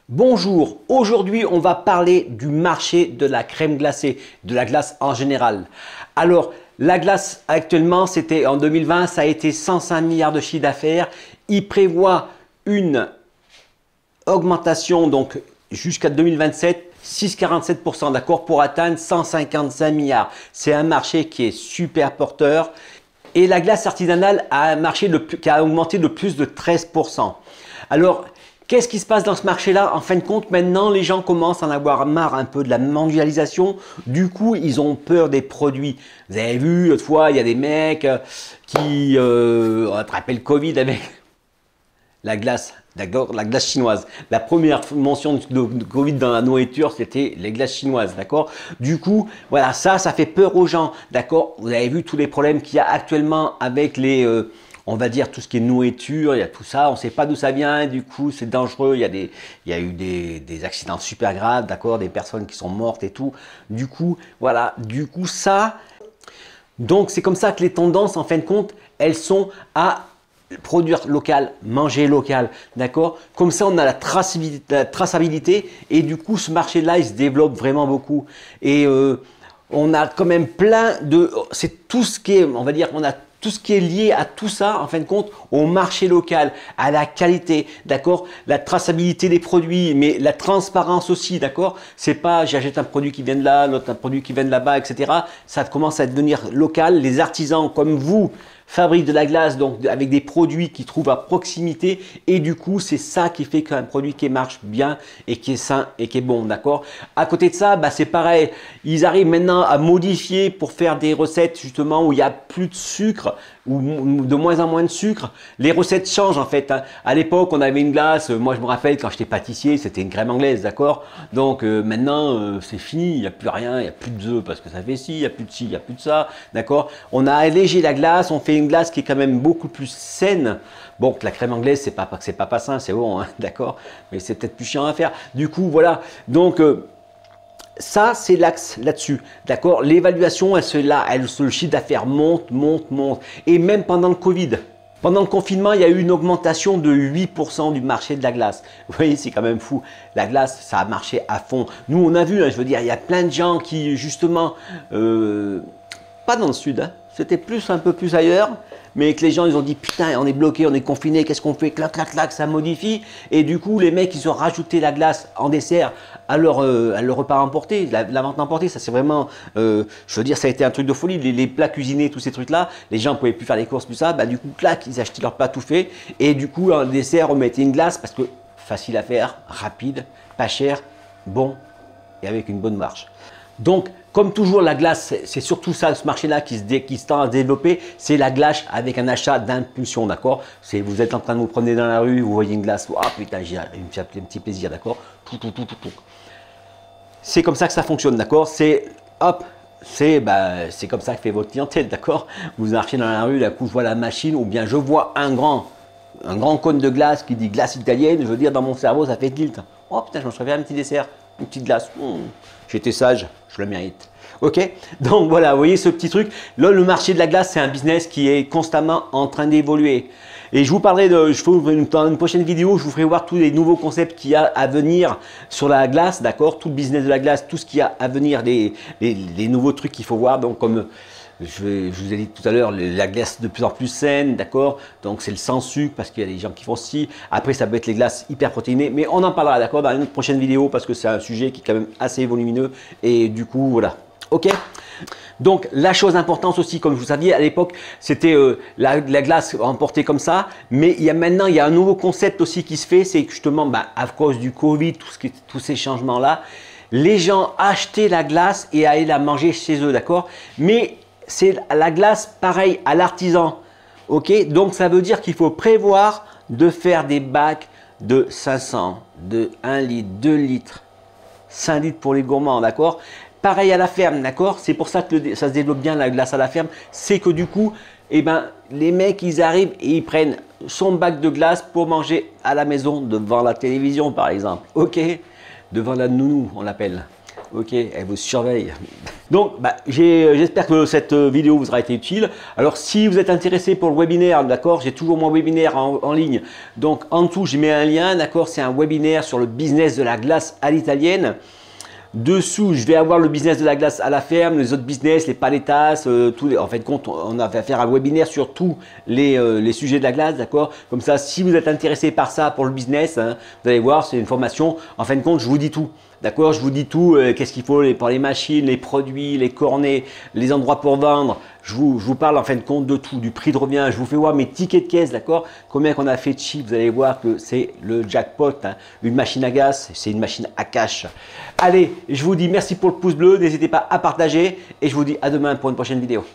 Bonjour, aujourd'hui on va parler du marché de la crème glacée, de la glace en général. Alors la glace actuellement, c'était en 2020, ça a été 105 milliards de chiffre d'affaires. Il prévoit une augmentation donc jusqu'à 2027, 6,47%, d'accord, pour atteindre 155 milliards. C'est un marché qui est super porteur. Et la glace artisanale a un marché qui a augmenté de plus de 13%. Alors, qu'est-ce qui se passe dans ce marché-là? En fin de compte, maintenant, les gens commencent à en avoir marre un peu de la mondialisation. Du coup, ils ont peur des produits. Vous avez vu, l'autre fois, il y a des mecs qui attrapaient le Covid avec la glace, d'accord, la glace chinoise. La première mention de Covid dans la nourriture, c'était les glaces chinoises, d'accord. Du coup, voilà, ça fait peur aux gens, d'accord. Vous avez vu tous les problèmes qu'il y a actuellement avec les on va dire tout ce qui est nourriture, il y a tout ça, on ne sait pas d'où ça vient, du coup c'est dangereux, il y a eu des accidents super graves, d'accord, des personnes qui sont mortes et tout. Du coup, voilà, donc c'est comme ça que les tendances, en fin de compte, elles sont à produire local, manger local, d'accord. Comme ça, on a la traçabilité et du coup, ce marché-là, il se développe vraiment beaucoup. Et on a quand même c'est tout ce qui est, on va dire, on a tout ce qui est lié à tout ça, en fin de compte, au marché local, à la qualité, d'accord, la traçabilité des produits, mais la transparence aussi, d'accord. C'est pas j'achète un produit qui vient de là, l'autre un produit qui vient de là-bas, etc. Ça commence à devenir local. Les artisans comme vous fabriquent de la glace, donc avec des produits qu'ils trouvent à proximité, et du coup, c'est ça qui fait qu'un produit qui marche bien et qui est sain et qui est bon, d'accord. À côté de ça, bah, c'est pareil. Ils arrivent maintenant à modifier pour faire des recettes justement où il y a plus de sucre ou de moins en moins de sucre. Les recettes changent en fait, hein. À l'époque, on avait une glace, moi je me rappelle quand j'étais pâtissier, c'était une crème anglaise, d'accord. Donc maintenant, c'est fini, il n'y a plus rien, il n'y a plus de œufs parce que ça fait ci, il n'y a plus de ci, il n'y a plus de ça, d'accord. On a allégé la glace, on fait une glace qui est quand même beaucoup plus saine. Bon, que la crème anglaise, c'est pas sain, c'est bon, hein, d'accord, mais c'est peut-être plus chiant à faire. Du coup, voilà, donc ça, c'est l'axe là-dessus, d'accord. L'évaluation, le chiffre d'affaires monte. Et même pendant le Covid, pendant le confinement, il y a eu une augmentation de 8% du marché de la glace. Vous voyez, c'est quand même fou. La glace, ça a marché à fond. Nous, on a vu, hein, je veux dire, il y a plein de gens qui, justement, pas dans le sud, hein, c'était un peu plus ailleurs, mais que les gens ils ont dit putain on est bloqué, on est confiné, qu'est-ce qu'on fait, clac clac clac, ça modifie. Et du coup les mecs ils ont rajouté la glace en dessert à leur repas emporté, la vente emportée. Ça c'est vraiment, je veux dire, ça a été un truc de folie. Les plats cuisinés, tous ces trucs là, les gens ne pouvaient plus faire les courses, plus ça, bah du coup clac, ils achetaient leur plat tout fait et du coup en dessert on mettait une glace parce que facile à faire, rapide, pas cher, bon et avec une bonne marge. Donc, comme toujours, la glace, c'est surtout ça, ce marché-là qui se tend à se développer, c'est la glace avec un achat d'impulsion, d'accord. Vous êtes en train de vous promener dans la rue, vous voyez une glace, ah putain, j'ai un petit plaisir, d'accord. C'est comme ça que ça fonctionne, d'accord. C'est hop, c'est comme ça que fait votre clientèle, d'accord. Vous marchez dans la rue, d'un coup, je vois la machine, ou bien je vois un grand cône de glace qui dit glace italienne, je veux dire, dans mon cerveau, ça fait tilt. Oh putain, je me serais fait un petit dessert, une petite glace. J'étais sage, je le mérite. Ok, donc voilà, vous voyez ce petit truc. Là, le marché de la glace, c'est un business qui est constamment en train d'évoluer. Et je vous parlerai dans une prochaine vidéo, je vous ferai voir tous les nouveaux concepts qu'il y a à venir sur la glace, d'accord. Tout le business de la glace, tout ce qu'il y a à venir, les nouveaux trucs qu'il faut voir. Donc comme je vous ai dit tout à l'heure, la glace de plus en plus saine, d'accord. Donc c'est le sans sucre parce qu'il y a des gens qui font ci. Après ça peut être les glaces hyper protéinées, mais on en parlera, d'accord, dans une autre prochaine vidéo parce que c'est un sujet qui est quand même assez volumineux et du coup voilà. Ok. Donc la chose importante aussi, comme je vous aviez à l'époque, c'était la glace emportée comme ça. Mais maintenant, il y a un nouveau concept aussi qui se fait, c'est que justement, à cause du Covid, tous ces changements-là, les gens achetaient la glace et allaient la manger chez eux, d'accord. Mais c'est la glace pareil à l'artisan, ok. Donc ça veut dire qu'il faut prévoir de faire des bacs de 500, de 1 litre, 2 litres, 5 litres pour les gourmands, d'accord. Pareil à la ferme, d'accord. C'est pour ça que ça se développe bien la glace à la ferme. C'est que du coup, eh ben, les mecs, ils arrivent et ils prennent son bac de glace pour manger à la maison devant la télévision, par exemple. Ok, devant la nounou, on l'appelle. Ok, elle vous surveille. Donc, j'espère que cette vidéo vous aura été utile. Alors, si vous êtes intéressé pour le webinaire, d'accord, j'ai toujours mon webinaire en ligne. Donc, en dessous, je mets un lien, d'accord, c'est un webinaire sur le business de la glace à l'italienne. Dessous, je vais avoir le business de la glace à la ferme, les autres business, les paletas, en fait, compte, on a fait faire un webinaire sur tous les sujets de la glace, d'accord. Comme ça, si vous êtes intéressé par ça, pour le business, hein, vous allez voir, c'est une formation. En fin de compte, je vous dis tout. D'accord, je vous dis tout, qu'est-ce qu'il faut pour les machines, les produits, les cornets, les endroits pour vendre. Je vous parle en fin de compte de tout, du prix de revient. Je vous fais voir mes tickets de caisse, d'accord. Combien qu'on a fait de chiffres, vous allez voir que c'est le jackpot. Hein. Une machine à gaz, c'est une machine à cash. Allez, je vous dis merci pour le pouce bleu, n'hésitez pas à partager et je vous dis à demain pour une prochaine vidéo.